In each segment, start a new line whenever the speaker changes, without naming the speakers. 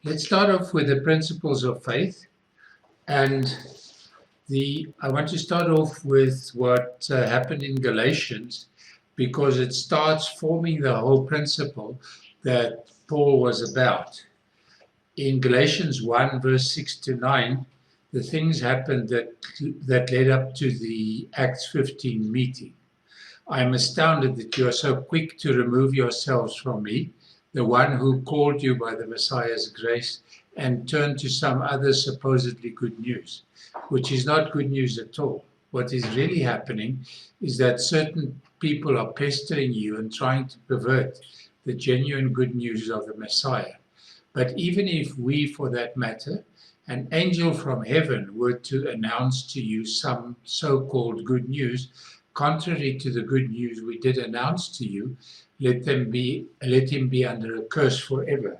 Let's start off with the principles of faith. And I want to start off with what happened in Galatians, because it starts forming the whole principle that Paul was about. In Galatians 1, verse 6 to 9, the things happened that led up to the Acts 15 meeting. I am astounded that you are so quick to remove yourselves from me, the one who called you by the Messiah's grace, and turn to some other supposedly good news, which is not good news at all. What is really happening is that certain people are pestering you and trying to pervert the genuine good news of the Messiah. But even if we, for that matter, an angel from heaven were to announce to you some so-called good news, contrary to the good news we did announce to you, let him be under a curse forever.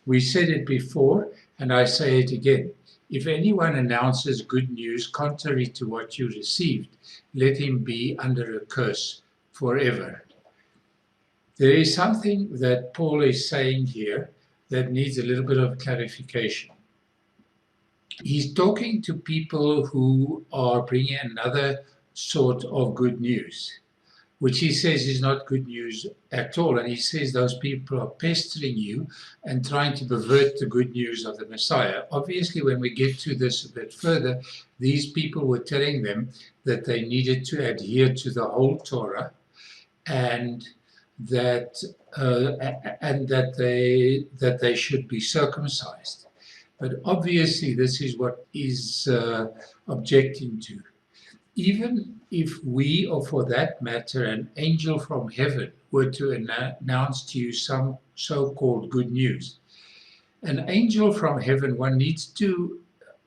We said it before, and I say it again. If anyone announces good news contrary to what you received, let him be under a curse forever. There is something that Paul is saying here that needs a little bit of clarification. He's talking to people who are bringing another sort of good news, which he says is not good news at all. And he says those people are pestering you and trying to pervert the good news of the Messiah. Obviously, when we get to this a bit further, these people were telling them that they needed to adhere to the whole Torah and that they should be circumcised. But obviously, this is what is objecting to. Even if we, or for that matter, an angel from heaven, were to announce to you some so-called good news, an angel from heaven, one needs to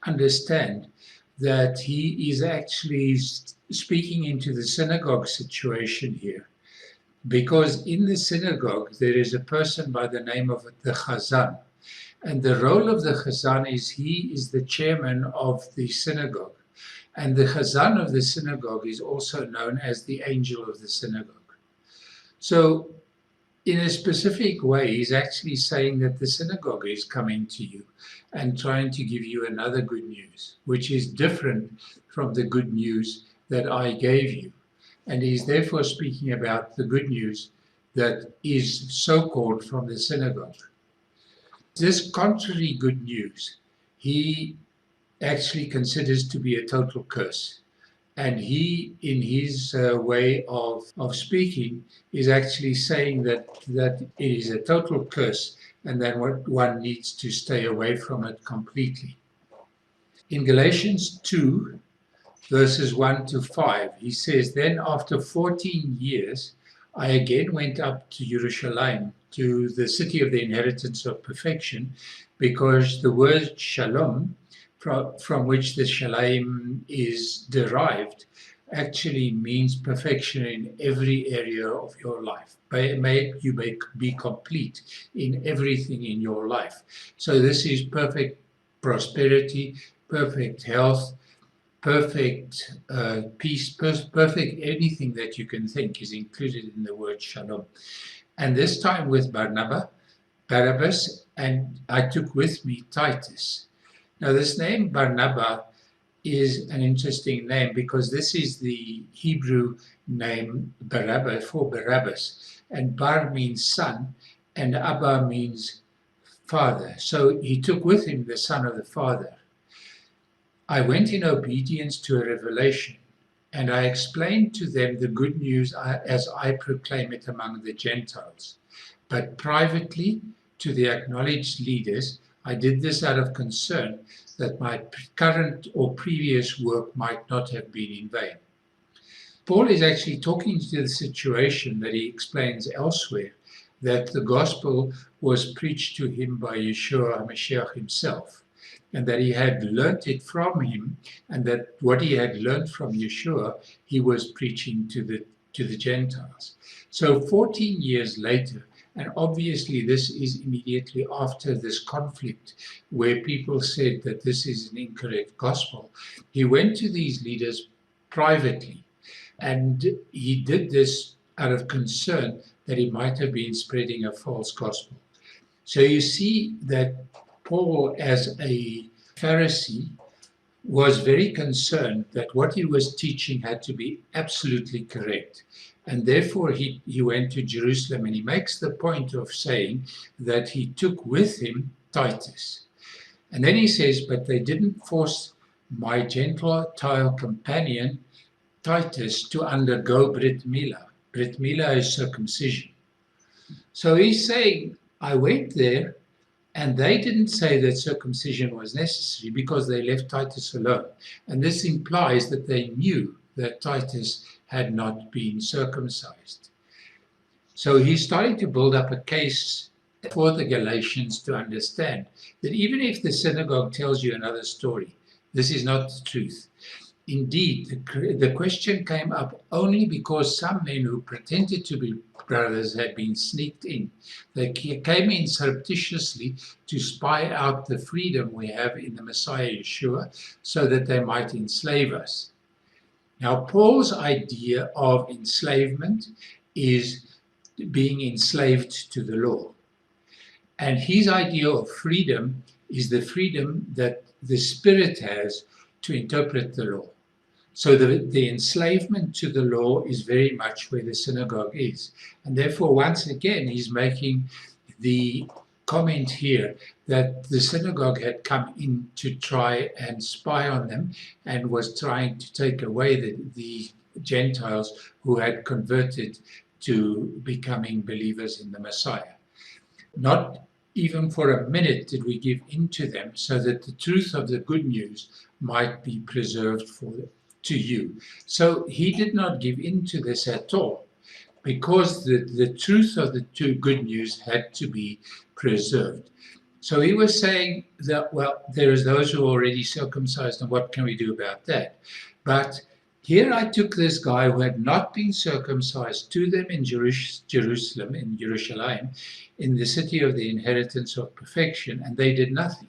understand that he is actually speaking into the synagogue situation here. Because in the synagogue, there is a person by the name of the Chazan. And the role of the Chazan is he is the chairman of the synagogue. And the Chazan of the synagogue is also known as the angel of the synagogue. So in a specific way, he's actually saying that the synagogue is coming to you and trying to give you another good news, which is different from the good news that I gave you. And he's therefore speaking about the good news that is so-called from the synagogue. This contrary good news, he actually considers to be a total curse. And he, in his way of speaking, is actually saying that it is a total curse and that one needs to stay away from it completely. In Galatians 2, verses 1 to 5, he says, "Then after 14 years, I again went up to Jerusalem, to the city of the inheritance of perfection, because the word shalom, from which the shalom is derived, actually means perfection in every area of your life. May you be complete in everything in your life." So this is perfect prosperity, perfect health, perfect peace, perfect anything that you can think is included in the word shalom. And this time with Barabbas, and I took with me Titus. Now this name Barnabas is an interesting name because this is the Hebrew name Barabbas for Barabbas. And Bar means son and Abba means father. So he took with him the son of the father. I went in obedience to a revelation, and I explained to them the good news as I proclaim it among the Gentiles. But privately, to the acknowledged leaders, I did this out of concern that my current or previous work might not have been in vain. Paul is actually talking to the situation that he explains elsewhere, that the gospel was preached to him by Yeshua HaMashiach himself, and that he had learnt it from him, and that what he had learnt from Yeshua, he was preaching to the Gentiles. So 14 years later, and obviously this is immediately after this conflict where people said that this is an incorrect gospel, he went to these leaders privately, and he did this out of concern that he might have been spreading a false gospel. So you see that Paul, as a Pharisee, was very concerned that what he was teaching had to be absolutely correct. And therefore he went to Jerusalem, and he makes the point of saying that he took with him Titus. And then he says, but they didn't force my Gentile companion Titus to undergo Brit Milah. Brit Milah is circumcision. So he's saying, I went there, and they didn't say that circumcision was necessary because they left Titus alone. And this implies that they knew that Titus had not been circumcised. So he's starting to build up a case for the Galatians to understand that even if the synagogue tells you another story, this is not the truth. Indeed, the question came up only because some men who pretended to be brothers had been sneaked in. They came in surreptitiously to spy out the freedom we have in the Messiah Yeshua so that they might enslave us. Now, Paul's idea of enslavement is being enslaved to the law. And his idea of freedom is the freedom that the Spirit has to interpret the law. So the enslavement to the law is very much where the synagogue is. And therefore, once again, he's making the comment here that the synagogue had come in to try and spy on them and was trying to take away the Gentiles who had converted to becoming believers in the Messiah. Not even for a minute did we give in to them so that the truth of the good news might be preserved to you. So he did not give in to this at all, because the truth of the good news had to be preserved. So he was saying that, well, there is those who are already circumcised, and what can we do about that? But here I took this guy who had not been circumcised to them in Jerusalem, in the city of the inheritance of perfection, and they did nothing.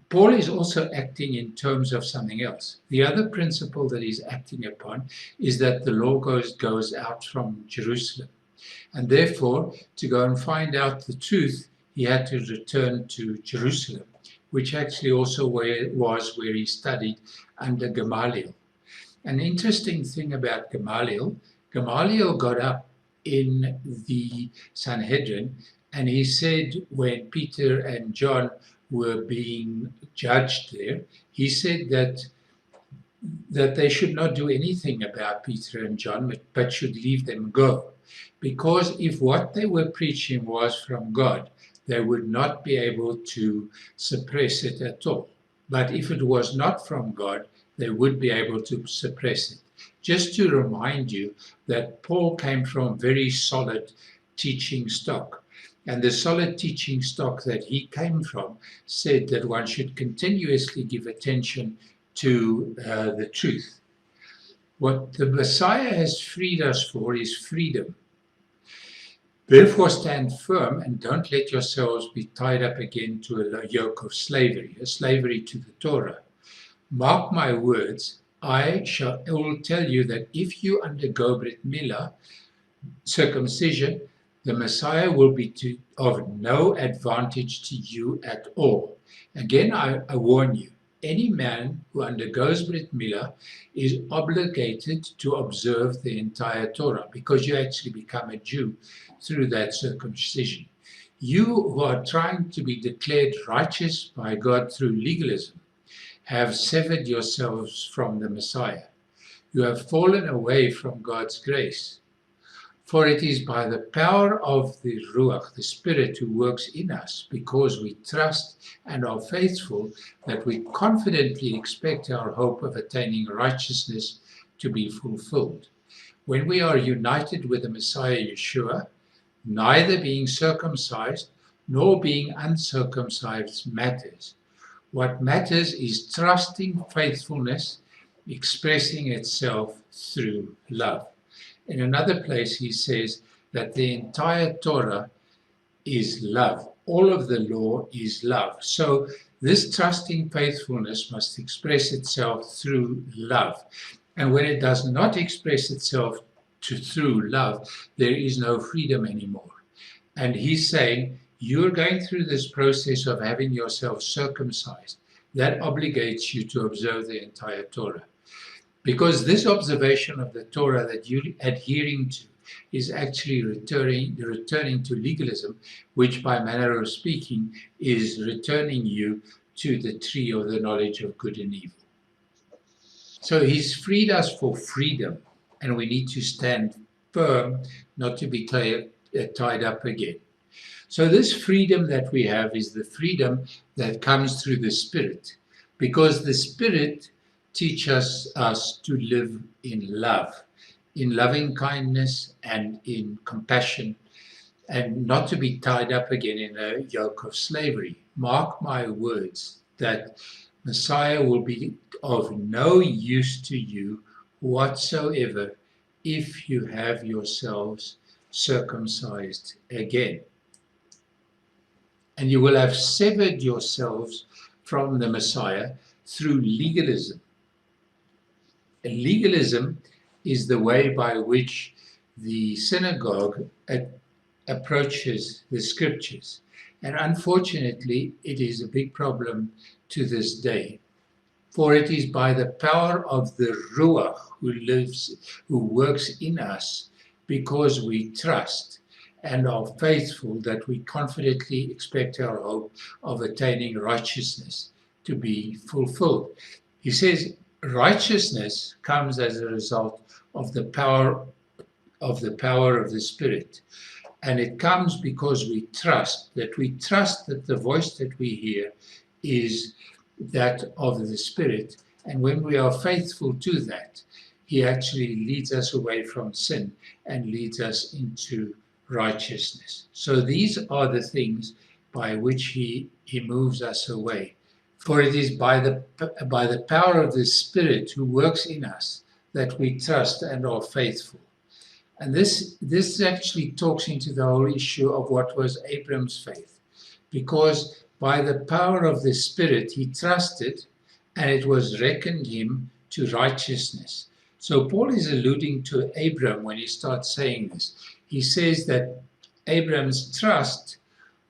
Paul is also acting in terms of something else. The other principle that he's acting upon is that the law goes out from Jerusalem. And therefore, to go and find out the truth, he had to return to Jerusalem, which actually also was where he studied under Gamaliel. An interesting thing about Gamaliel got up in the Sanhedrin, and he said when Peter and John were being judged there, he said that they should not do anything about Peter and John, but should leave them go. Because if what they were preaching was from God, they would not be able to suppress it at all. But if it was not from God, they would be able to suppress it. Just to remind you that Paul came from very solid teaching stock. And the solid teaching stock that he came from said that one should continuously give attention to the truth. What the Messiah has freed us for is freedom. Therefore stand firm and don't let yourselves be tied up again to a yoke of slavery, a slavery to the Torah. Mark my words, I will tell you that if you undergo Brit Milah, circumcision, the Messiah will be of no advantage to you at all. Again, I warn you, any man who undergoes Brit Milah is obligated to observe the entire Torah, because you actually become a Jew through that circumcision. You who are trying to be declared righteous by God through legalism have severed yourselves from the Messiah. You have fallen away from God's grace. For it is by the power of the Ruach, the Spirit, who works in us, because we trust and are faithful, that we confidently expect our hope of attaining righteousness to be fulfilled. When we are united with the Messiah Yeshua, neither being circumcised nor being uncircumcised matters. What matters is trusting faithfulness, expressing itself through love. In another place, he says that the entire Torah is love. All of the law is love. So this trusting faithfulness must express itself through love. And when it does not express itself through love, there is no freedom anymore. And he's saying, you're going through this process of having yourself circumcised. That obligates you to observe the entire Torah. Because this observation of the Torah that you're adhering to is actually returning to legalism, which by manner of speaking is returning you to the tree of the knowledge of good and evil. So he's freed us for freedom, and we need to stand firm, not to be tied up again. So this freedom that we have is the freedom that comes through the Spirit, because the Spirit teaches us to live in love, in loving kindness and in compassion, and not to be tied up again in a yoke of slavery. Mark my words that Messiah will be of no use to you whatsoever if you have yourselves circumcised again. And you will have severed yourselves from the Messiah through legalism. And legalism is the way by which the synagogue approaches the scriptures. And unfortunately, it is a big problem to this day. For it is by the power of the Ruach who works in us, because we trust and are faithful, that we confidently expect our hope of attaining righteousness to be fulfilled. He says righteousness comes as a result of the power of the Spirit. And it comes because we trust that the voice that we hear is that of the Spirit. And when we are faithful to that, he actually leads us away from sin and leads us into righteousness. So these are the things by which he moves us away. For it is by the power of the Spirit who works in us that we trust and are faithful. And this actually talks into the whole issue of what was Abram's faith. Because by the power of the Spirit, he trusted, and it was reckoned him to righteousness. So Paul is alluding to Abram when he starts saying this. He says that Abram's trust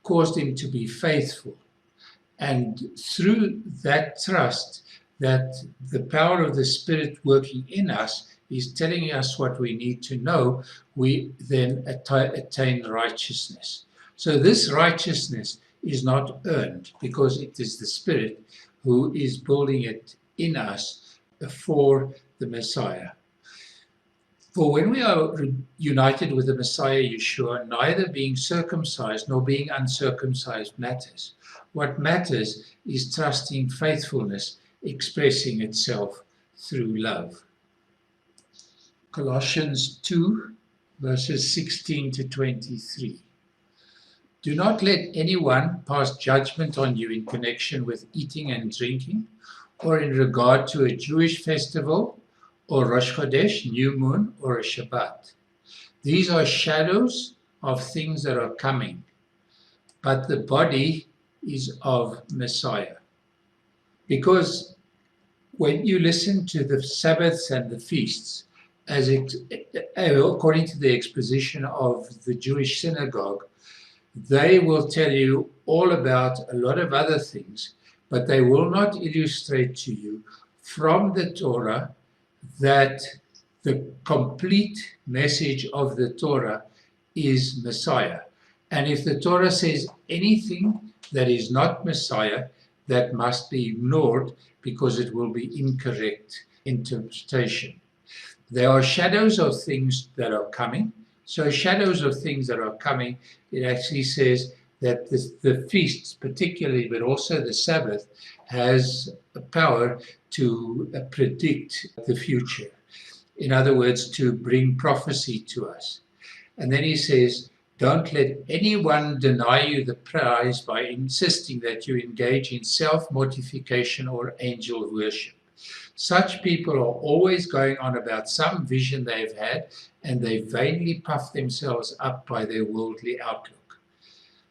caused him to be faithful. And through that trust, that the power of the Spirit working in us is telling us what we need to know, we then attain righteousness. So this righteousness is not earned, because it is the Spirit who is building it in us for the Messiah. For when we are united with the Messiah Yeshua, neither being circumcised nor being uncircumcised matters. What matters is trusting faithfulness expressing itself through love. Colossians 2, verses 16 to 23. Do not let anyone pass judgment on you in connection with eating and drinking, or in regard to a Jewish festival, or Rosh Chodesh, new moon, or a Shabbat. These are shadows of things that are coming, but the body is of Messiah. Because when you listen to the Sabbaths and the feasts, according to the exposition of the Jewish synagogue, they will tell you all about a lot of other things, but they will not illustrate to you from the Torah that the complete message of the Torah is Messiah. And if the Torah says anything that is not Messiah, that must be ignored, because it will be incorrect interpretation. There are shadows of things that are coming. So shadows of things that are coming, it actually says that the feasts particularly, but also the Sabbath, has a power to predict the future. In other words, to bring prophecy to us. And then he says, don't let anyone deny you the prize by insisting that you engage in self-mortification or angel worship. Such people are always going on about some vision they've had, and they vainly puff themselves up by their worldly outlook.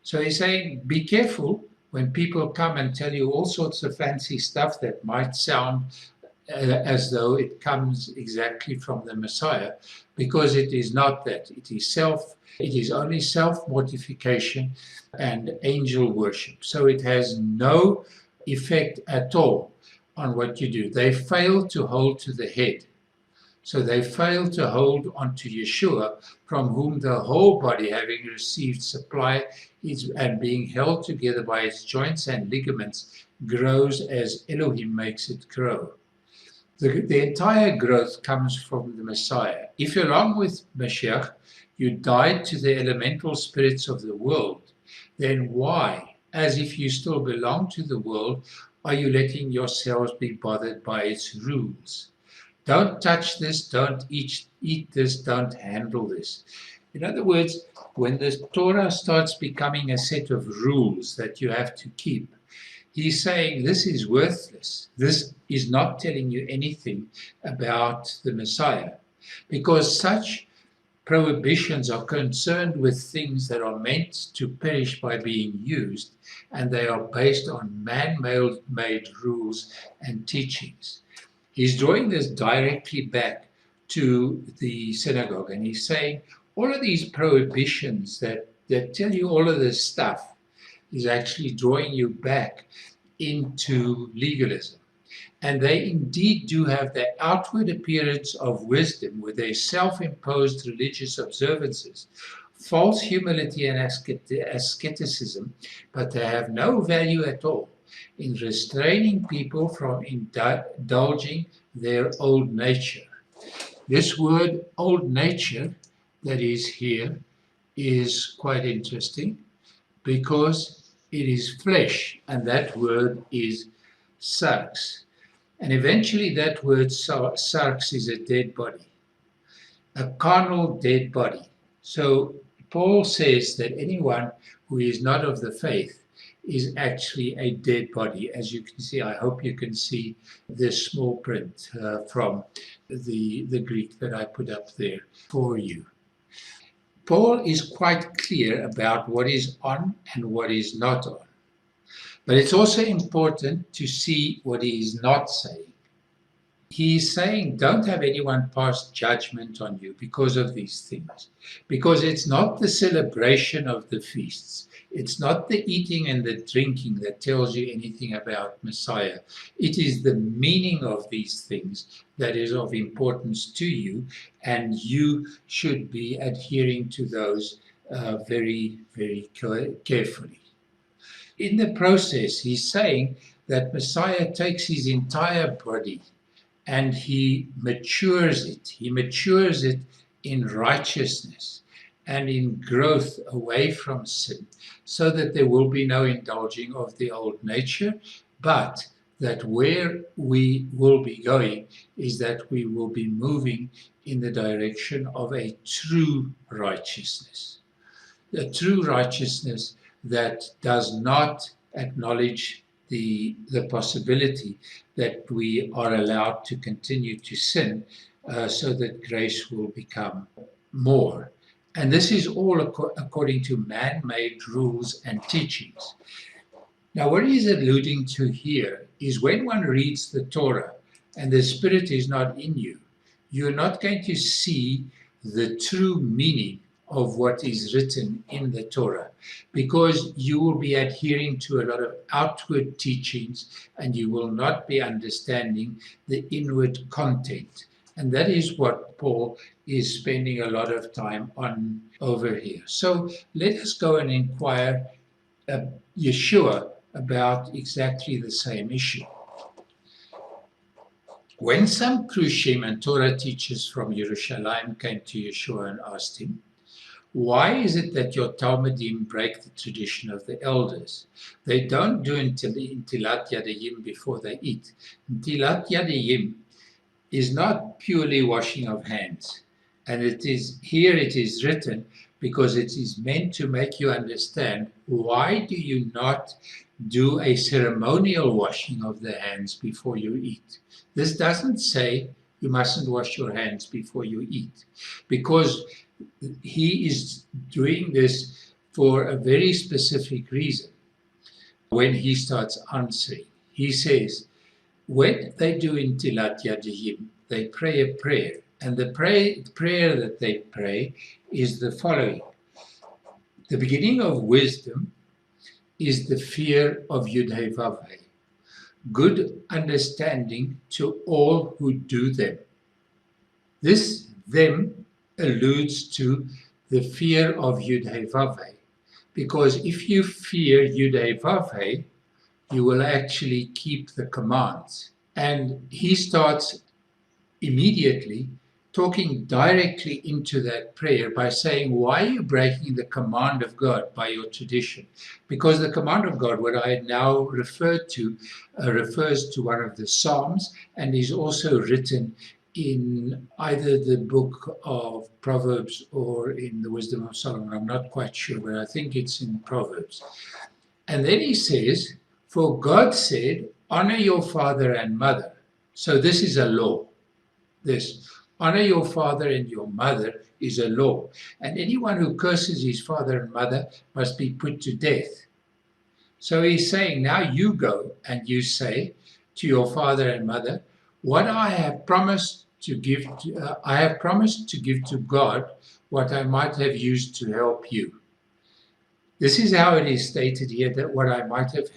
So he's saying, be careful when people come and tell you all sorts of fancy stuff that might sound as though it comes exactly from the Messiah, because it is not that. It is only self-mortification and angel worship. So it has no effect at all on what you do. They fail to hold to the head. So they fail to hold onto Yeshua, from whom the whole body, having received supply and being held together by its joints and ligaments, grows as Elohim makes it grow. The entire growth comes from the Messiah. If along with Mashiach you died to the elemental spirits of the world, then why, as if you still belong to the world, are you letting yourselves be bothered by its rules? Don't touch this, don't eat this, don't handle this. In other words, when the Torah starts becoming a set of rules that you have to keep, he's saying this is worthless. This is not telling you anything about the Messiah, because such prohibitions are concerned with things that are meant to perish by being used, and they are based on man-made rules and teachings. He's drawing this directly back to the synagogue, and he's saying all of these prohibitions that tell you all of this stuff is actually drawing you back into legalism. And they indeed do have the outward appearance of wisdom with their self-imposed religious observances, false humility and asceticism, but they have no value at all in restraining people from indulging their old nature. This word old nature that is here is quite interesting, because it is flesh, and that word is sarx. And eventually that word sarx is a dead body, a carnal dead body. So Paul says that anyone who is not of the faith is actually a dead body. As you can see, I hope you can see this small print from the Greek that I put up there for you. Paul is quite clear about what is on and what is not on. But it's also important to see what he is not saying. He's saying, don't have anyone pass judgment on you because of these things. Because it's not the celebration of the feasts. It's not the eating and the drinking that tells you anything about Messiah. It is the meaning of these things that is of importance to you, and you should be adhering to those very, very carefully. In the process, he's saying that Messiah takes his entire body and he matures it. He matures it in righteousness and in growth away from sin, so that there will be no indulging of the old nature, but that where we will be going is that we will be moving in the direction of a true righteousness. A true righteousness that does not acknowledge the possibility that we are allowed to continue to sin, so that grace will become more. And this is all according to man-made rules and teachings. Now, what he's alluding to here is when one reads the Torah and the Spirit is not in you, you're not going to see the true meaning of what is written in the Torah, because you will be adhering to a lot of outward teachings and you will not be understanding the inward content. And that is what Paul is spending a lot of time on over here. So let us go and inquire Yeshua about exactly the same issue. When some Krushim and Torah teachers from Jerusalem came to Yeshua and asked him, why is it that your Talmudim break the tradition of the elders? They don't do Ntilat Yadayim before they eat. Ntilat Yadayim is not purely washing of hands. And it is written because it is meant to make you understand, why do you not do a ceremonial washing of the hands before you eat? This doesn't say you mustn't wash your hands before you eat, because he is doing this for a very specific reason. When he starts answering, he says, when they do in Tilat Yadayim, they pray a prayer. And the prayer that they pray is the following. The beginning of wisdom is the fear of Yud-Heh-Vav-Heh, good understanding to all who do them. This them alludes to the fear of Yud-Heh-Vav-Heh, because if you fear Yud-Heh-Vav-Heh, you will actually keep the commands. And he starts immediately talking directly into that prayer by saying, why are you breaking the command of God by your tradition? Because the command of God, what I now referred to, refers to one of the Psalms and is also written in either the book of Proverbs or in the Wisdom of Solomon. I'm not quite sure, but I think it's in Proverbs. And then he says, for God said, honor your father and mother. So this is a law. This, honor your father and your mother, is a law. And anyone who curses his father and mother must be put to death. So he's saying, now you go and you say to your father and mother, what I have promised to give to God, what I might have used to help you. This is how it is stated here, that what I might have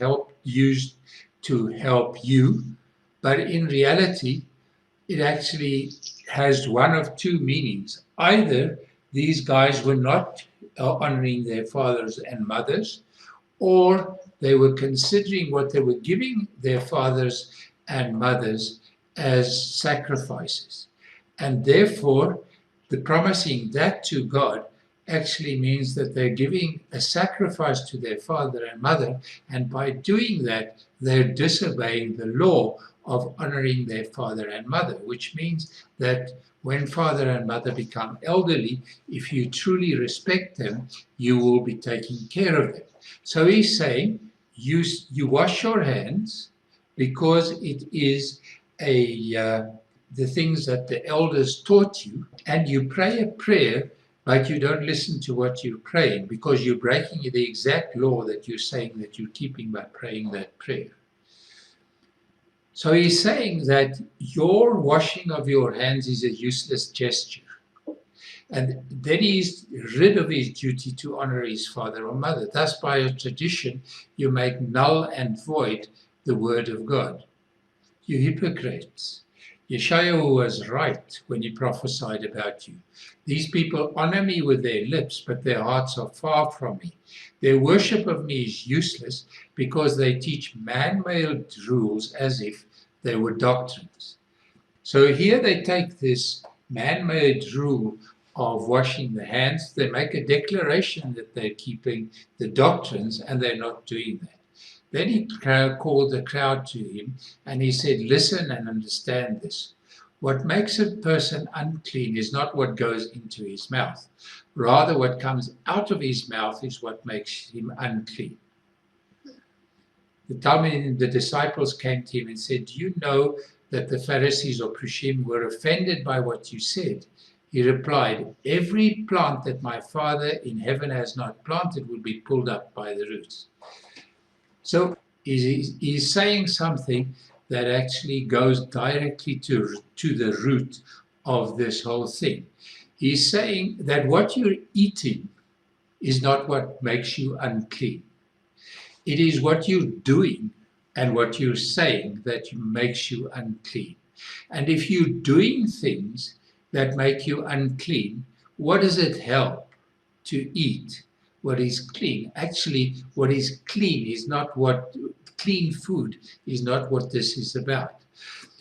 used to help you, but in reality, it actually has one of two meanings. Either these guys were not honoring their fathers and mothers, or they were considering what they were giving their fathers and mothers as sacrifices. And therefore, the promising that to God actually means that they're giving a sacrifice to their father and mother, and by doing that, they're disobeying the law of honoring their father and mother, which means that when father and mother become elderly, if you truly respect them, you will be taking care of them. So he's saying, you wash your hands because it is the things that the elders taught you, and you pray a prayer, but you don't listen to what you're praying because you're breaking the exact law that you're saying that you're keeping by praying that prayer. So he's saying that your washing of your hands is a useless gesture. And then he's rid of his duty to honor his father or mother. Thus, by a tradition, you make null and void the word of God. You hypocrites. Yeshua was right when he prophesied about you. These people honor me with their lips, but their hearts are far from me. Their worship of me is useless because they teach man-made rules as if they were doctrines. So here they take this man-made rule of washing the hands, they make a declaration that they're keeping the doctrines, and they're not doing that. Then he called the crowd to him, and he said, listen and understand this. What makes a person unclean is not what goes into his mouth. Rather, what comes out of his mouth is what makes him unclean. The disciples came to him and said, do you know that the Pharisees or Prushim were offended by what you said? He replied, every plant that my Father in heaven has not planted will be pulled up by the roots. So he's saying something that actually goes directly to the root of this whole thing. He's saying that what you're eating is not what makes you unclean. It is what you're doing and what you're saying that makes you unclean. And if you're doing things that make you unclean, what does it help to eat what is clean? Actually, what is clean is not what clean food is not what this is about.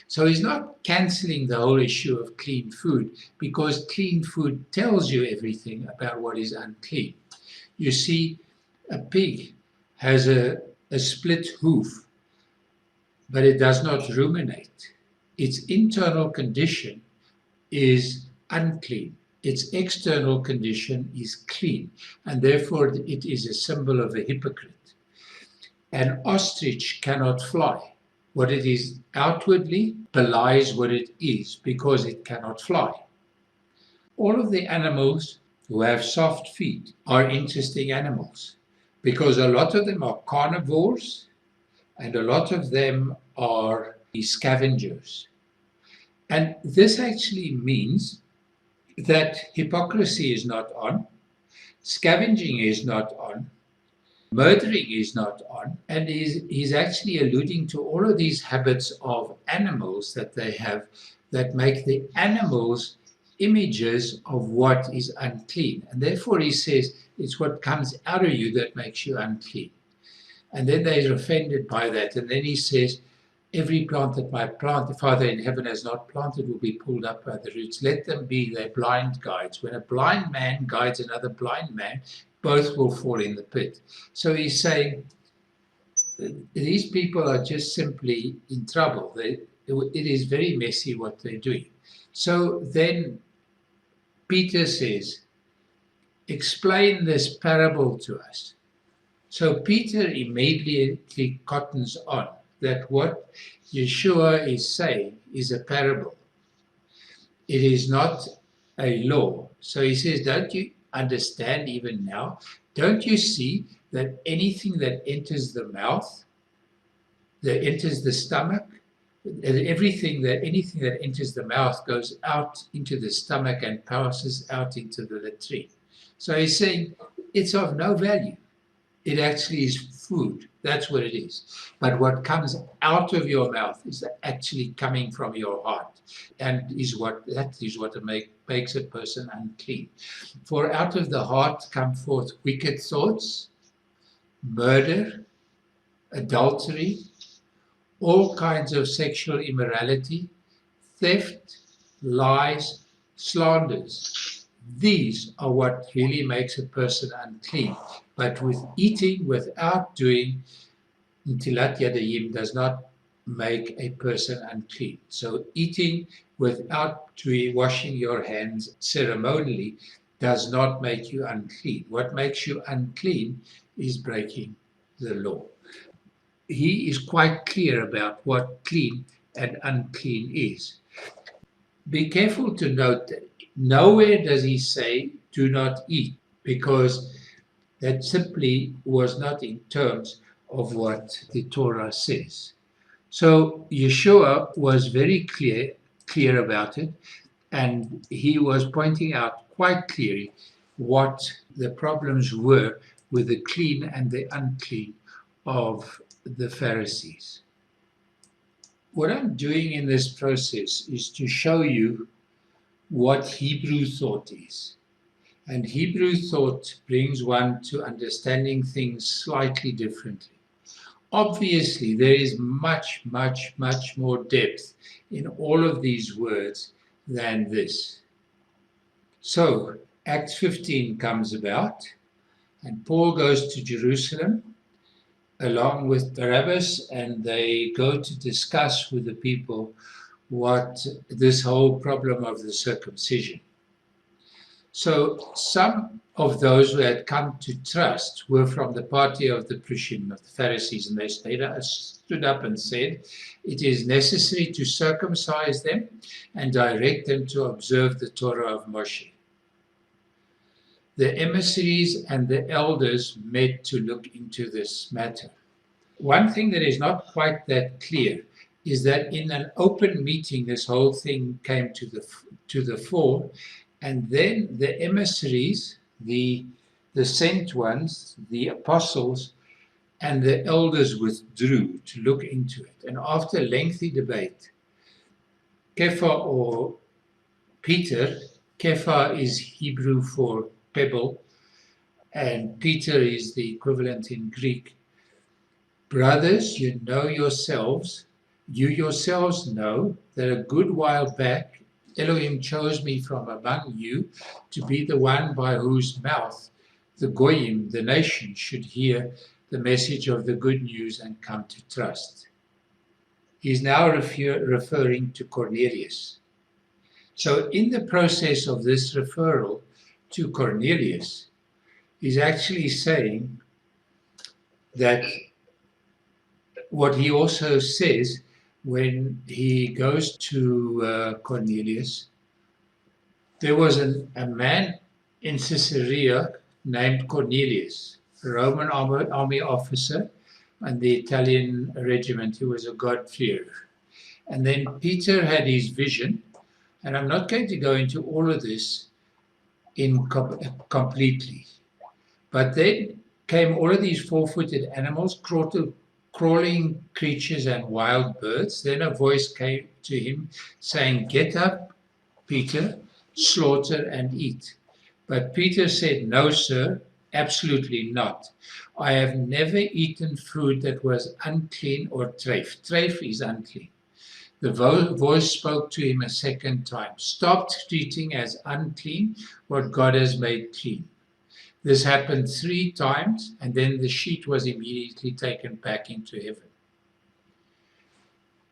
So he's not canceling the whole issue of clean food, because clean food tells you everything about what is unclean. You see, a pig has a split hoof, but it does not ruminate. Its internal condition is unclean. Its external condition is clean, and therefore it is a symbol of a hypocrite. An ostrich cannot fly. What it is outwardly belies what it is, because it cannot fly. All of the animals who have soft feet are interesting animals, because a lot of them are carnivores and a lot of them are the scavengers. And this actually means that hypocrisy is not on, scavenging is not on, murdering is not on, and he's actually alluding to all of these habits of animals that they have that make the animals images of what is unclean. And therefore he says it's what comes out of you that makes you unclean. And then they're offended by that. And then he says, every plant that my Father in heaven has not planted will be pulled up by the roots. Let them be their blind guides. When a blind man guides another blind man, both will fall in the pit. So he's saying these people are just simply in trouble. It is very messy what they're doing. So then Peter says, explain this parable to us. So Peter immediately cottons on that what Yeshua is saying is a parable. It is not a law. So he says, don't you understand even now? Don't you see that anything that enters the mouth, that enters the stomach, anything that enters the mouth goes out into the stomach and passes out into the latrine. So he's saying it's of no value. It actually is food. That's what it is. But what comes out of your mouth is actually coming from your heart, and that is what makes a person unclean. For out of the heart come forth wicked thoughts, murder, adultery, all kinds of sexual immorality, theft, lies, slanders. These are what really makes a person unclean. But with eating without doing, Ntilat Yadayim does not make a person unclean. So eating without washing your hands ceremonially does not make you unclean. What makes you unclean is breaking the law. He is quite clear about what clean and unclean is. Be careful to note that nowhere does he say, do not eat, because that simply was not in terms of what the Torah says. So Yeshua was very clear about it, and he was pointing out quite clearly what the problems were with the clean and the unclean of the Pharisees. What I'm doing in this process is to show you what Hebrew thought is. And Hebrew thought brings one to understanding things slightly differently. Obviously, there is much, much, much more depth in all of these words than this. So, Acts 15 comes about, and Paul goes to Jerusalem along with Barabbas, and they go to discuss with the people what this whole problem of the circumcision. So some of those who had come to trust were from the party of the Prussian, of the Pharisees, and they stood up and said, it is necessary to circumcise them and direct them to observe the Torah of Moshe. The emissaries and the elders met to look into this matter. One thing that is not quite that clear is that in an open meeting, this whole thing came to the fore, and then the emissaries, the sent ones, the apostles, and the elders withdrew to look into it. And after lengthy debate, Kepha or Peter, Kepha is Hebrew for pebble, and Peter is the equivalent in Greek. Brothers, you yourselves know that a good while back Elohim chose me from among you to be the one by whose mouth the Goyim, the nation, should hear the message of the good news and come to trust. He's now referring to Cornelius. So in the process of this referral to Cornelius, he's actually saying that what he also says when he goes to Cornelius, there was a man in Caesarea named Cornelius, a Roman army officer and the Italian regiment. He was a God-fearer. And then Peter had his vision, and I'm not going to go into all of this completely. But then came all of these four-footed animals, crawling creatures and wild birds. Then a voice came to him saying, "Get up, Peter, slaughter and eat." But Peter said, "No, sir, absolutely not. I have never eaten food that was unclean or treif." Treif is unclean. The voice spoke to him a second time. "Stop treating as unclean what God has made clean." This happened 3 times, and then the sheet was immediately taken back into heaven.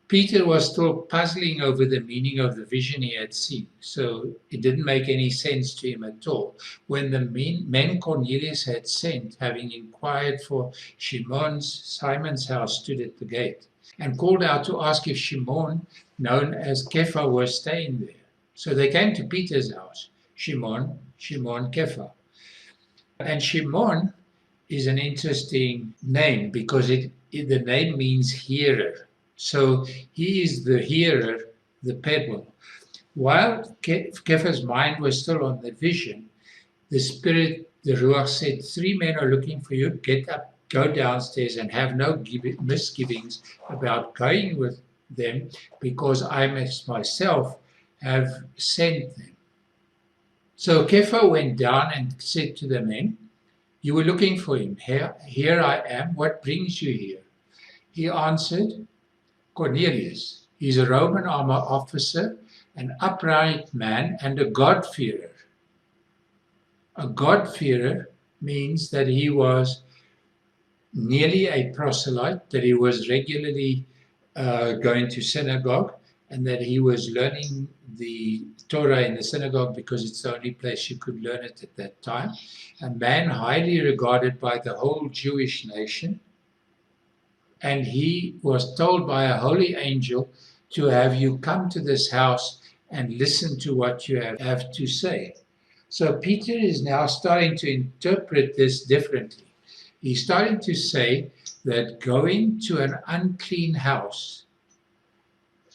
Peter was still puzzling over the meaning of the vision he had seen, so it didn't make any sense to him at all. When the men Cornelius had sent, having inquired for Simon's house, stood at the gate, and called out to ask if Shimon, known as Kepha, was staying there. So they came to Peter's house, Shimon, Kepha. And Shimon is an interesting name because the name means hearer. So he is the hearer, the pebble. While Kepha's mind was still on the vision, the Spirit, the Ruach, said, 3 men are looking for you. Get up, go downstairs, and have no misgivings about going with them, because I myself have sent them. So Kepha went down and said to the men, "You were looking for him. Here I am. What brings you here?" He answered, "Cornelius. He's a Roman army officer, an upright man, and a God-fearer." A God-fearer means that he was nearly a proselyte, that he was regularly going to synagogue, and that he was learning the Torah in the synagogue because it's the only place you could learn it at that time. A man highly regarded by the whole Jewish nation. And he was told by a holy angel to have you come to this house and listen to what you have to say. So Peter is now starting to interpret this differently. He's starting to say that going to an unclean house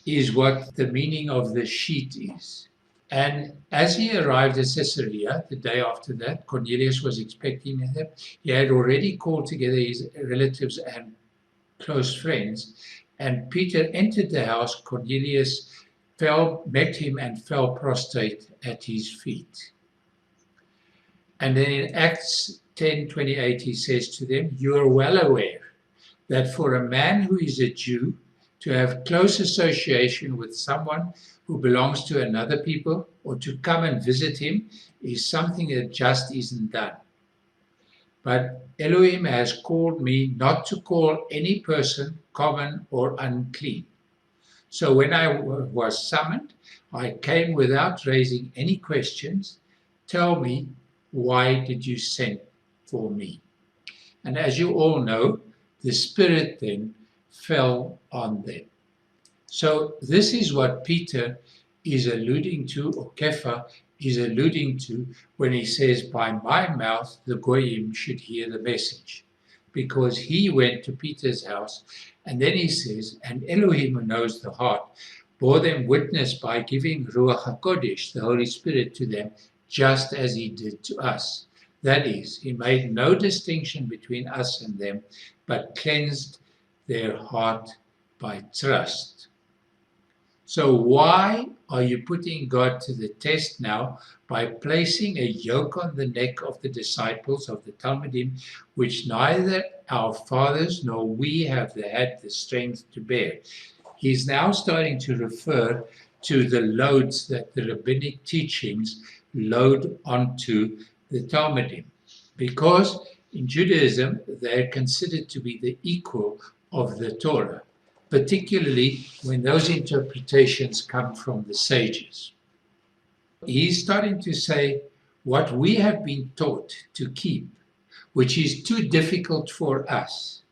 is what the meaning of the sheet is. And as he arrived at Caesarea, the day after that, Cornelius was expecting him. He had already called together his relatives and close friends, and Peter entered the house. Cornelius met him and fell prostrate at his feet. And then in Acts 10:28, he says to them, "You are well aware that for a man who is a Jew to have close association with someone who belongs to another people, or to come and visit him, is something that just isn't done. But Elohim has called me not to call any person common or unclean. So when I was summoned, I came without raising any questions. Tell me, why did you send for me?" And as you all know, the Spirit then fell on them. So this is what Peter is alluding to, or Kepha is alluding to, when he says, "By my mouth the Goyim should hear the message." Because he went to Peter's house, and then he says, "And Elohim, who knows the heart, bore them witness by giving Ruach HaKodesh, the Holy Spirit, to them, just as he did to us. That is, he made no distinction between us and them, but cleansed their heart by trust." So why are you putting God to the test now by placing a yoke on the neck of the disciples of the Talmudim, which neither our fathers nor we have had the strength to bear? He's now starting to refer to the loads that the rabbinic teachings load onto the Talmudim, because in Judaism they're considered to be the equal of the Torah, particularly when those interpretations come from the sages. He's starting to say what we have been taught to keep, which is too difficult for us.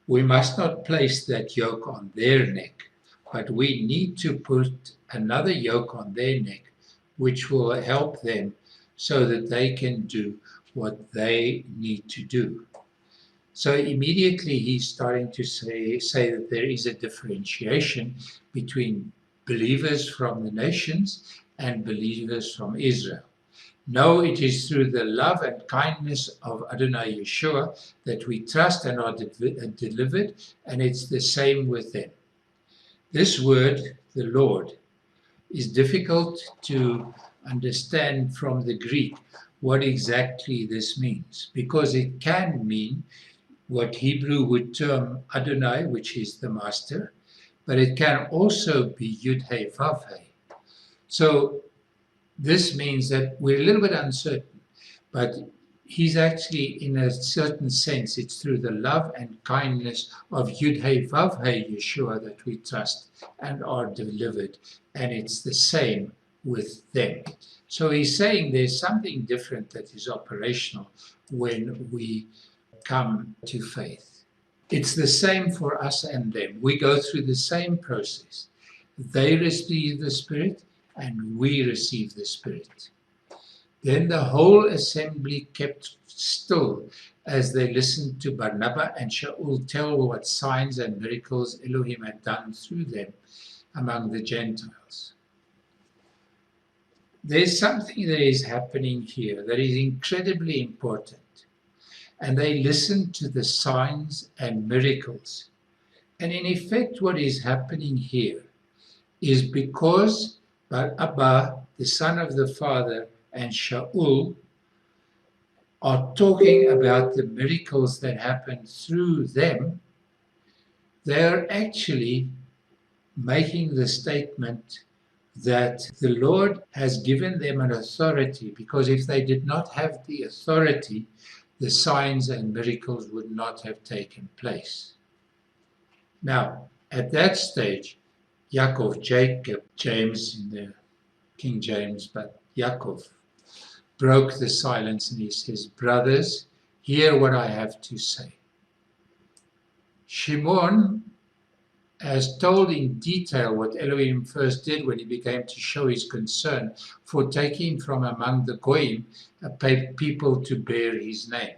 We must not place that yoke on their neck, but we need to put another yoke on their neck, which will help them so that they can do what they need to do. So immediately he's starting to say that there is a differentiation between believers from the nations and believers from Israel. No, it is through the love and kindness of Adonai Yeshua that we trust and are delivered, and it's the same with them. This word, the Lord, is difficult to understand from the Greek what exactly this means, because it can mean what Hebrew would term Adonai, which is the master, but it can also be Yud He Vav He. So this means that we're a little bit uncertain, but he's actually, in a certain sense, it's through the love and kindness of Yud He Vav He Yeshua that we trust and are delivered, and it's the same with them. So he's saying there's something different that is operational when we come to faith. It's the same for us and them. We go through the same process. They receive the Spirit, and we receive the Spirit. Then the whole assembly kept still as they listened to Barnabas and Shaul tell what signs and miracles Elohim had done through them among the Gentiles. There's something that is happening here that is incredibly important. And they listened to the signs and miracles. And in effect, what is happening here is because Abba, the son of the Father, and Shaul are talking about the miracles that happened through them, they are actually making the statement that the Lord has given them an authority, because if they did not have the authority, the signs and miracles would not have taken place. Now, at that stage, James in the King James, but Yaakov broke the silence and he says, "Brothers, hear what I have to say." Shimon has told in detail what Elohim first did when he began to show his concern for taking from among the Goyim a people to bear his name.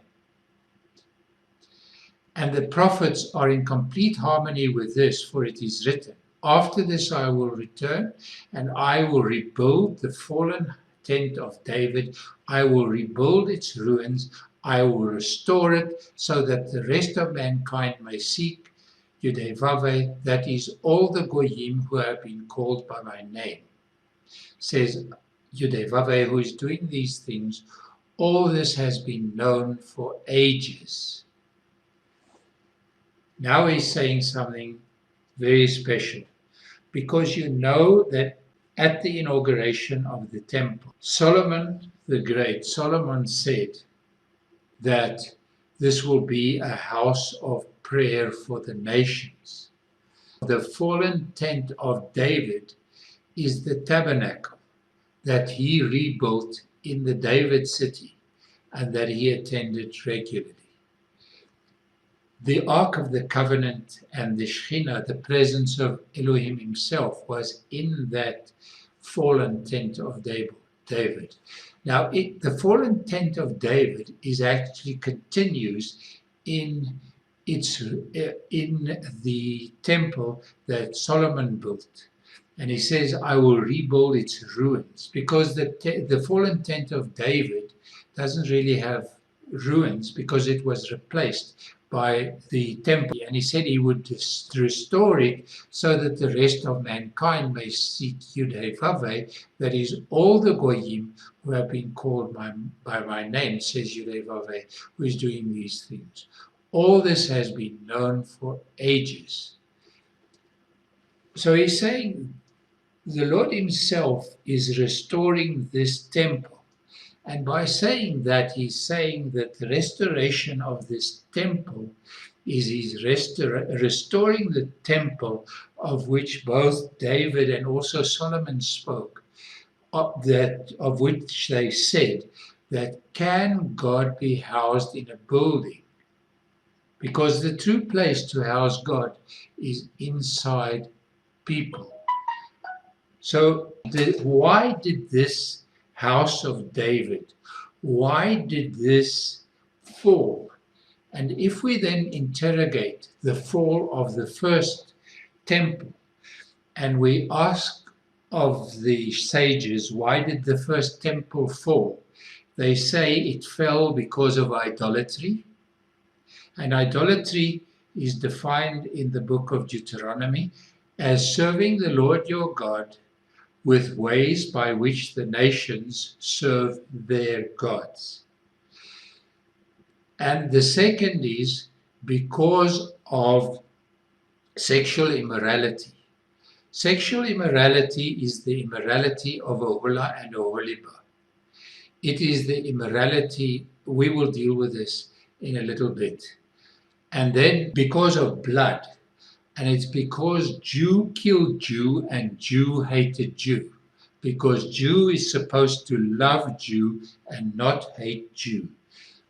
And the prophets are in complete harmony with this, for it is written, "After this I will return, and I will rebuild the fallen tent of David. I will rebuild its ruins. I will restore it, so that the rest of mankind may seek Yudevave, that is, all the Goyim who have been called by my name." Says Yudevave, who is doing these things, all this has been known for ages. Now he's saying something very special, because you know that at the inauguration of the temple, Solomon the Great, Solomon said that this will be a house of prayer for the nations. The fallen tent of David is the tabernacle that he rebuilt in the David city and that he attended regularly. The Ark of the Covenant and the Shekhinah, the presence of Elohim himself, was in that fallen tent of David. Now, the fallen tent of David actually continues in the temple that Solomon built. And he says, "I will rebuild its ruins," because the fallen tent of David doesn't really have ruins, because it was replaced by the temple. And he said he would restore it so that the rest of mankind may seek Yud-Heh-Vav-Heh, that is, all the Goyim who have been called by my name, says Yud-Heh-Vav-Heh, who is doing these things. All this has been known for ages. So he's saying the Lord himself is restoring this temple. And by saying that, he's saying that the restoration of this temple is his restoring the temple of which both David and also Solomon spoke, of which they said that can God be housed in a building? Because the true place to house God is inside people. So why did this house of David, why did this fall? And if we then interrogate the fall of the first temple, and we ask of the sages, why did the first temple fall? They say it fell because of idolatry. And idolatry is defined in the book of Deuteronomy as serving the Lord your God with ways by which the nations serve their gods. And the second is because of sexual immorality. Sexual immorality is the immorality of Ohola and Oholiba. It is the immorality, we will deal with this in a little bit. And then because of blood, and it's because Jew killed Jew and Jew hated Jew. Because Jew is supposed to love Jew and not hate Jew.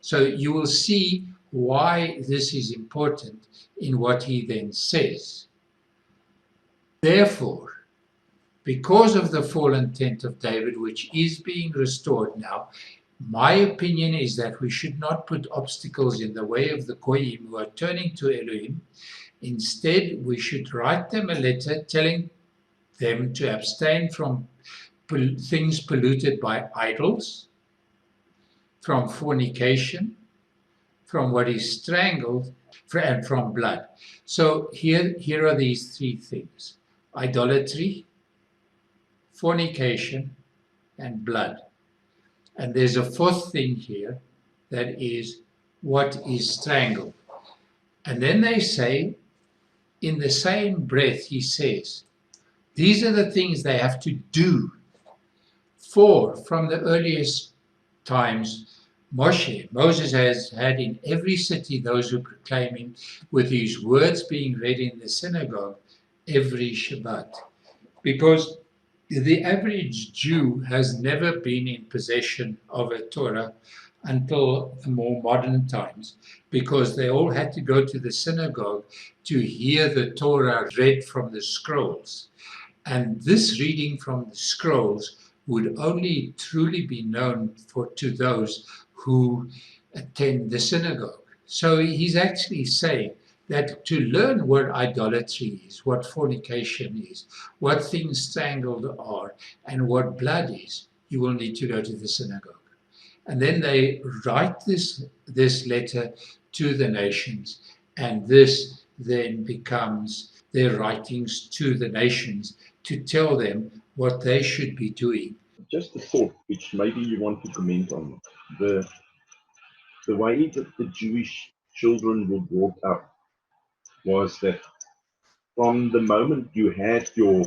So you will see why this is important in what he then says. Therefore, because of the fallen tent of David, which is being restored now, my opinion is that we should not put obstacles in the way of the Goyim who are turning to Elohim. Instead, we should write them a letter telling them to abstain from things polluted by idols, from fornication, from what is strangled, and from blood. So here are these three things: idolatry, fornication, and blood. And there's a fourth thing here, that is what is strangled. And then they say, in the same breath, he says, these are the things they have to do. For from the earliest times, Moses has had in every city those who proclaim him, with his words being read in the synagogue every Shabbat. Because the average Jew has never been in possession of a Torah until the more modern times, because they all had to go to the synagogue to hear the Torah read from the scrolls. And this reading from the scrolls would only truly be known to those who attend the synagogue. So he's actually saying that to learn what idolatry is, what fornication is, what things strangled are, and what blood is, you will need to go to the synagogue. And then they write this letter to the nations, and this then becomes their writings to the nations to tell them what they should be doing.
Just a thought, which maybe you want to comment on. The way that the Jewish children were brought up was that from the moment you had your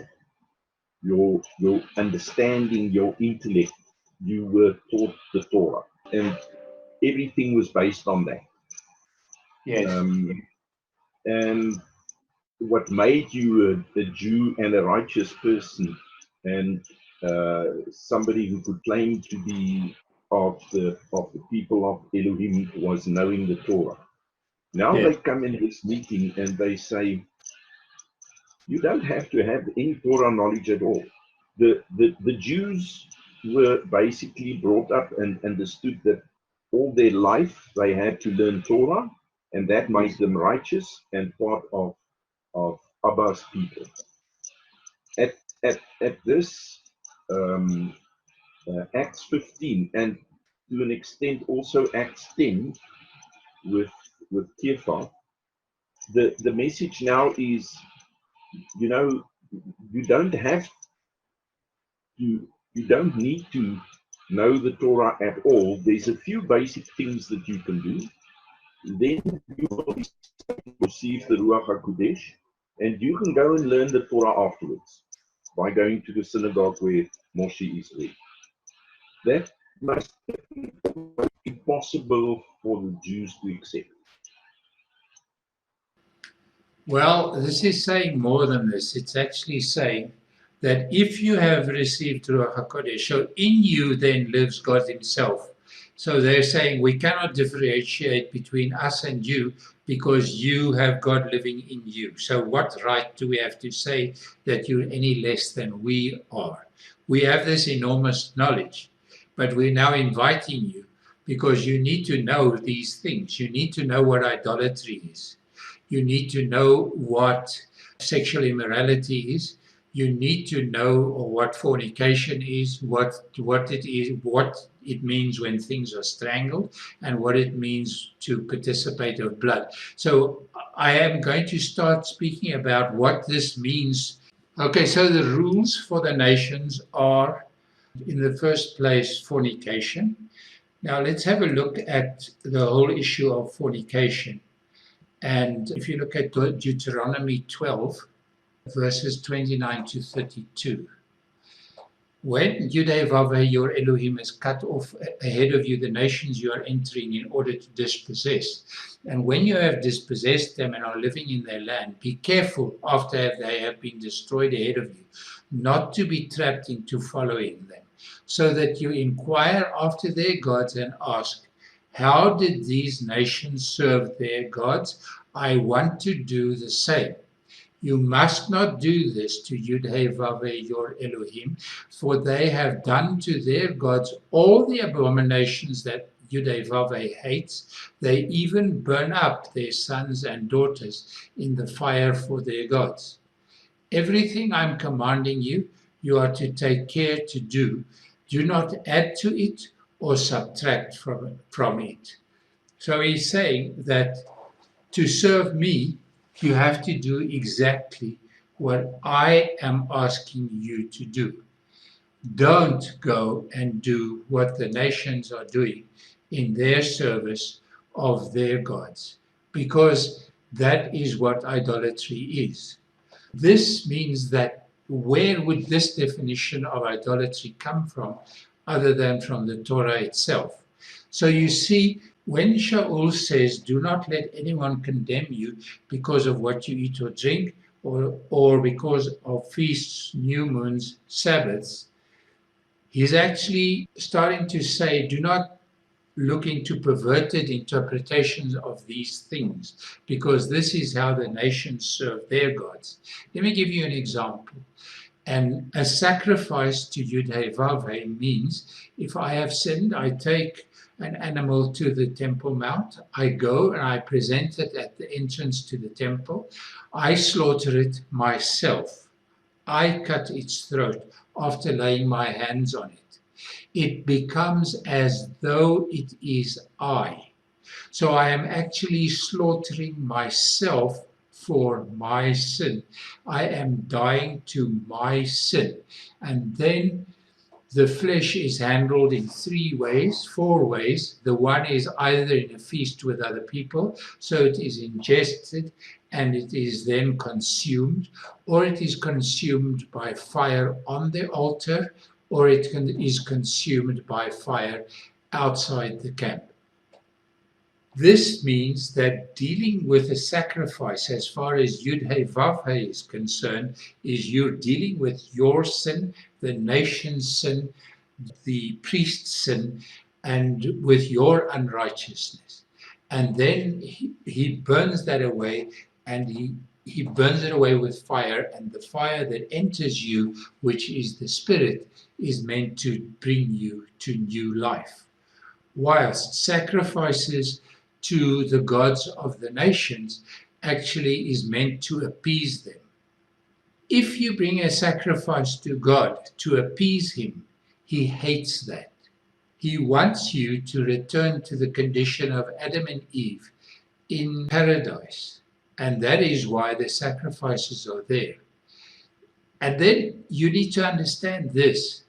understanding, your intellect, you were taught the Torah, and everything was based on that.
Yes.
And what made you a Jew and a righteous person, and somebody who could claim to be of the people of Elohim, was knowing the Torah. Now
Yeah.
they come in this meeting and they say, you don't have to have any Torah knowledge at all. The Jews were basically brought up and understood that all their life they had to learn Torah, and that made them righteous and part of Abba's people. At this Acts 15, and to an extent also Acts 10 with Kepha, the message now is, you know, you don't need to know the Torah at all. There's a few basic things that you can do. Then you will receive the Ruach HaKodesh, and you can go and learn the Torah afterwards by going to the synagogue where Moshe is read. That must be impossible for the Jews to accept.
Well, this is saying more than this. It's actually saying that if you have received Ruach HaKodesh, so in you then lives God himself. So they're saying we cannot differentiate between us and you because you have God living in you. So what right do we have to say that you're any less than we are? We have this enormous knowledge, but we're now inviting you because you need to know these things. You need to know what idolatry is. You need to know what sexual immorality is. You need to know what fornication is, what it is, what it means when things are strangled, and what it means to participate of blood. So I am going to start speaking about what this means. Okay, so the rules for the nations are, in the first place, fornication. Now let's have a look at the whole issue of fornication. And if you look at Deuteronomy 12, verses 29 to 32, when Yudhevavah, your Elohim, has cut off ahead of you the nations you are entering in order to dispossess, and when you have dispossessed them and are living in their land, be careful after they have been destroyed ahead of you, not to be trapped into following them, so that you inquire after their gods and ask, how did these nations serve their gods? I want to do the same. You must not do this to Yudhevavah, your Elohim, for they have done to their gods all the abominations that Yudhevavah hates. They even burn up their sons and daughters in the fire for their gods. Everything I'm commanding you, you are to take care to do. Do not add to it or subtract from it. So he's saying that to serve me, you have to do exactly what I am asking you to do. Don't go and do what the nations are doing in their service of their gods, because that is what idolatry is. This means that where would this definition of idolatry come from other than from the Torah itself? So you see, when Shaul says, do not let anyone condemn you because of what you eat or drink, or because of feasts, new moons, Sabbaths, he's actually starting to say, do not look into perverted interpretations of these things, because this is how the nations serve their gods. Let me give you an example. And a sacrifice to Yudhevavah means, if I have sinned, I take an animal to the Temple Mount. I go and I present it at the entrance to the temple. I slaughter it myself. I cut its throat after laying my hands on it. It becomes as though it is I. So I am actually slaughtering myself for my sin. I am dying to my sin. And then the flesh is handled in four ways. The one is either in a feast with other people, so it is ingested and it is then consumed, or it is consumed by fire on the altar, or it is consumed by fire outside the camp. This means that dealing with a sacrifice, as far as Yud-Heh-Vav-Heh is concerned, is you're dealing with your sin, the nation's sin, the priest's sin, and with your unrighteousness. And then he burns that away, and he burns it away with fire, and the fire that enters you, which is the Spirit, is meant to bring you to new life. Whilst sacrifices to the gods of the nations actually is meant to appease them. If you bring a sacrifice to God to appease him, he hates that. He wants you to return to the condition of Adam and Eve in paradise. And that is why the sacrifices are there. And then you need to understand this,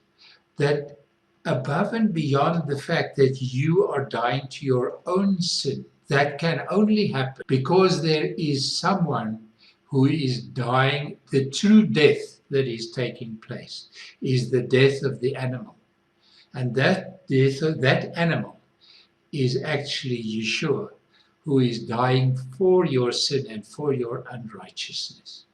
that above and beyond the fact that you are dying to your own sin, that can only happen because there is someone who is dying. The true death that is taking place is the death of the animal. And that death of that animal is actually Yeshua, who is dying for your sin and for your unrighteousness.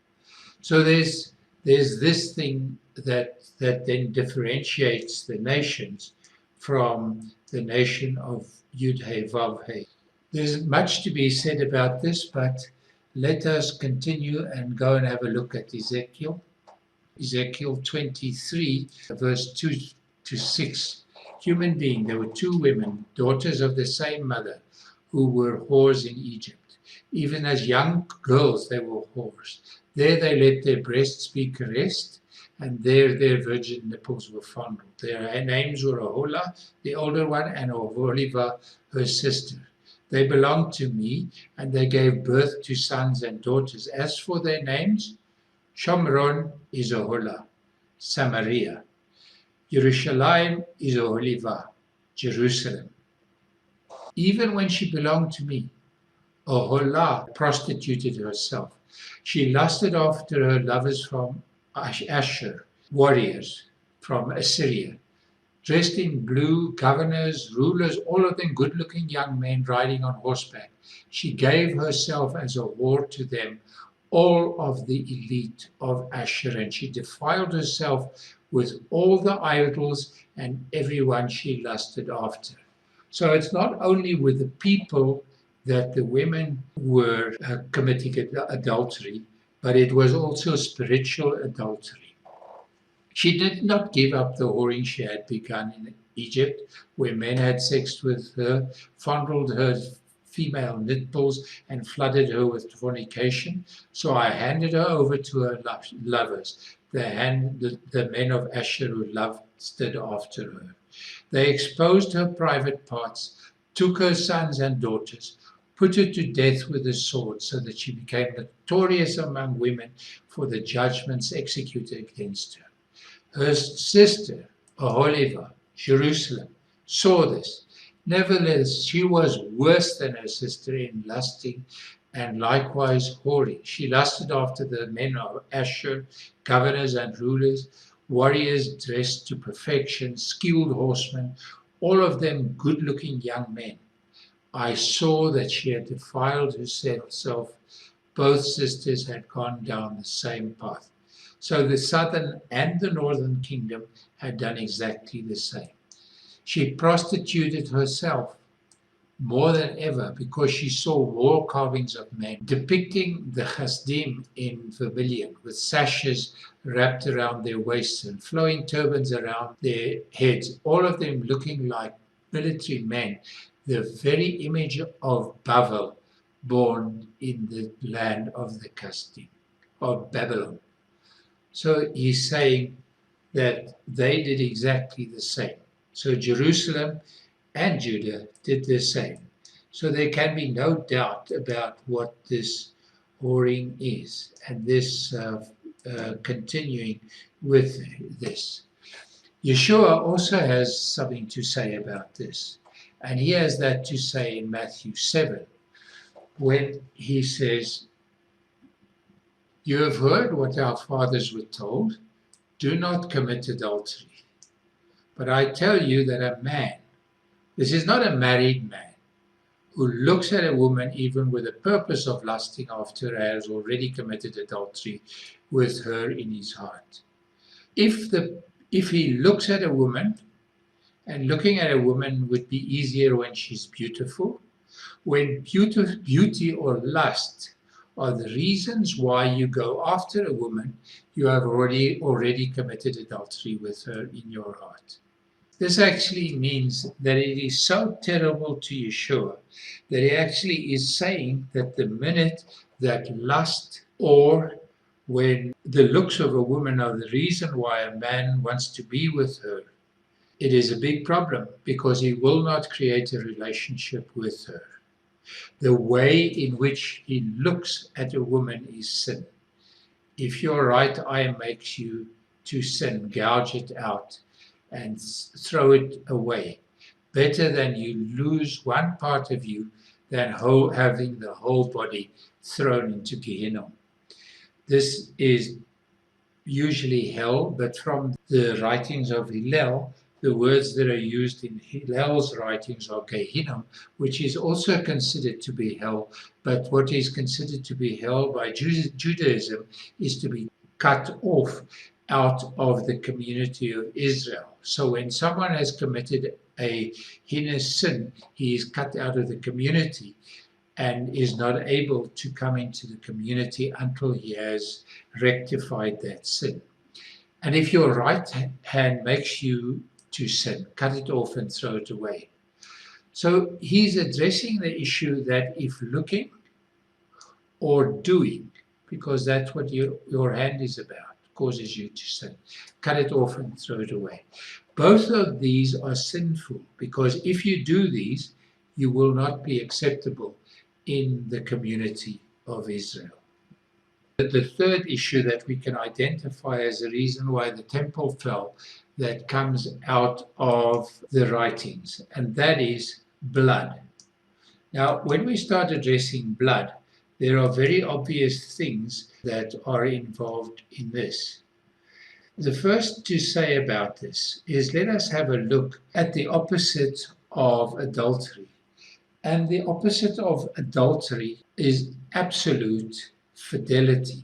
So there's this thing that then differentiates the nations from the nation of Yud-Heh-Vav-Heh. There's much to be said about this, but let us continue and go and have a look at Ezekiel. Ezekiel 23, verse 2 to 6. human being. There were two women, daughters of the same mother, who were whores in Egypt. Even as young girls, they were whores. There they let their breasts be caressed, and there their virgin nipples were fondled. Their names were Ahola, the older one, and Oholiba, her sister. They belonged to me, and they gave birth to sons and daughters. As for their names, Shomron is Ahola, Samaria. Jerusalem is Oholiba, Jerusalem. Even when she belonged to me, Oholah prostituted herself. She lusted after her lovers from Asher, warriors from Assyria, dressed in blue, governors, rulers, all of them good-looking young men riding on horseback. She gave herself as a whore to them, all of the elite of Asher, and she defiled herself with all the idols and everyone she lusted after. So it's not only with the people that the women were committing adultery, but it was also spiritual adultery. She did not give up the whoring she had begun in Egypt, where men had sex with her, fondled her female nipples, and flooded her with fornication. So I handed her over to her lovers, the men of Asher who lusted after her. They exposed her private parts, took her sons and daughters, put her to death with the sword, so that she became notorious among women for the judgments executed against her. Her sister, Oholiba, Jerusalem, saw this. Nevertheless, she was worse than her sister in lusting and likewise whoring. She lusted after the men of Asher, governors and rulers, warriors dressed to perfection, skilled horsemen, all of them good-looking young men. I saw that she had defiled herself. Both sisters had gone down the same path. So the southern and the northern kingdom had done exactly the same. She prostituted herself more than ever because she saw wall carvings of men depicting the Chasdim in vermilion, with sashes wrapped around their waists and flowing turbans around their heads, all of them looking like military men, the very image of Bavel, born in the land of the Chasdim, of Babylon. So he's saying that they did exactly the same. So Jerusalem and Judah did the same. So there can be no doubt about what this whoring is, and this continuing with this. Yeshua also has something to say about this, and he has that to say in Matthew 7, when he says, "You have heard what our fathers were told, do not commit adultery. But I tell you that a man," this is not a married man, "who looks at a woman even with the purpose of lusting after her has already committed adultery with her in his heart." If he looks at a woman, and looking at a woman would be easier when she's beautiful, when beauty or lust are the reasons why you go after a woman, you have already committed adultery with her in your heart. This actually means that it is so terrible to Yeshua that he actually is saying that the minute that lust, or when the looks of a woman are the reason why a man wants to be with her, it is a big problem, because he will not create a relationship with her. The way in which he looks at a woman is sin. If your right eye makes you to sin, gouge it out and throw it away. Better than you lose one part of you than having the whole body thrown into Gehenna. This is usually hell, but from the writings of Hillel, the words that are used in Hillel's writings are Gehenna, which is also considered to be hell, but what is considered to be hell by Judaism is to be cut off out of the community of Israel. So when someone has committed a heinous sin, he is cut out of the community and is not able to come into the community until he has rectified that sin. And if your right hand makes you to sin. Cut it off and throw it away. So he's addressing the issue that if looking or doing, because that's what your hand is about, causes you to sin, cut it off and throw it away. Both of these are sinful, because if you do these, you will not be acceptable in the community of Israel. The third issue that we can identify as a reason why the temple fell, that comes out of the writings, and that is blood. Now, when we start addressing blood, there are very obvious things that are involved in this. The first to say about this is, let us have a look at the opposite of adultery. And the opposite of adultery is absolute fidelity.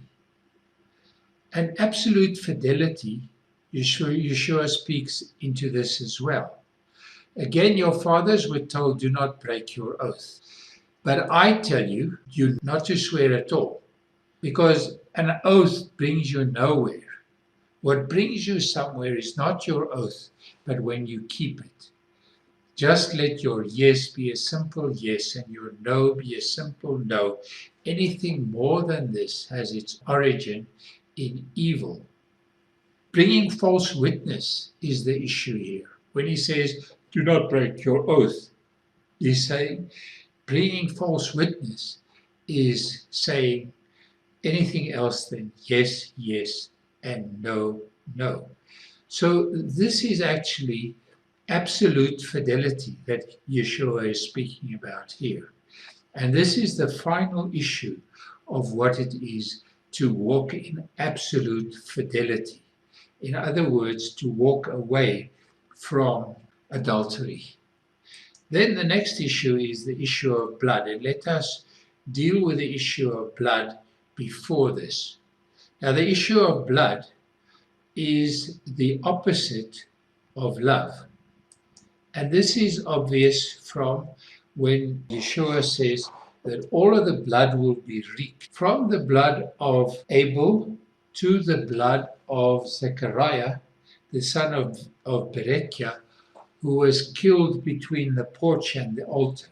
And absolute fidelity, Yeshua speaks into this as well. Again, your fathers were told, do not break your oath. But I tell you, you not to swear at all, because an oath brings you nowhere. What brings you somewhere is not your oath, but when you keep it. Just let your yes be a simple yes and your no be a simple no. Anything more than this has its origin in evil. Bringing false witness is the issue here. When he says, do not break your oath, he's saying bringing false witness is saying anything else than yes, yes, and no, no. So this is actually absolute fidelity that Yeshua is speaking about here. And this is the final issue of what it is to walk in absolute fidelity. In other words, to walk away from adultery. Then the next issue is the issue of blood. And let us deal with the issue of blood before this. Now, the issue of blood is the opposite of love. And this is obvious from when Yeshua says that all of the blood will be wreaked. From the blood of Abel to the blood of Zechariah, the son of Berechiah, who was killed between the porch and the altar.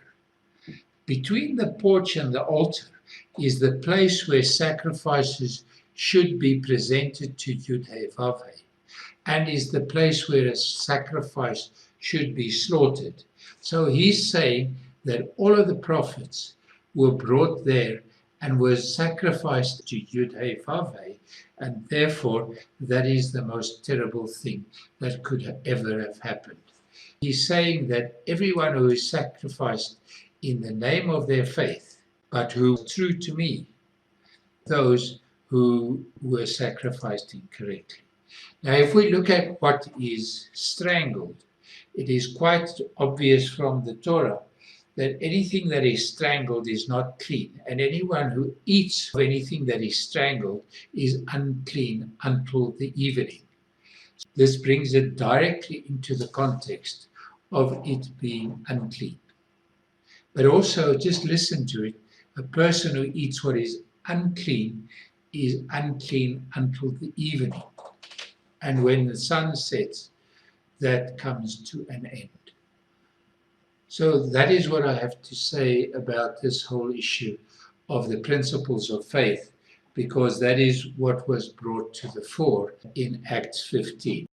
Between the porch and the altar is the place where sacrifices should be presented to Yud-Heh-Vav-Heh, and is the place where a sacrifice should be slaughtered. So he's saying that all of the prophets were brought there and were sacrificed to Yud-Heh-Vav-Heh, and therefore that is the most terrible thing that could ever have happened. He's saying that everyone who is sacrificed in the name of their faith, but who are true to me, those who were sacrificed incorrectly. Now, if we look at what is strangled, it is quite obvious from the Torah that anything that is strangled is not clean, and anyone who eats anything that is strangled is unclean until the evening. This brings it directly into the context of it being unclean. But also, just listen to it, a person who eats what is unclean until the evening. And when the sun sets, that comes to an end. So that is what I have to say about this whole issue of the principles of faith, because that is what was brought to the fore in Acts 15.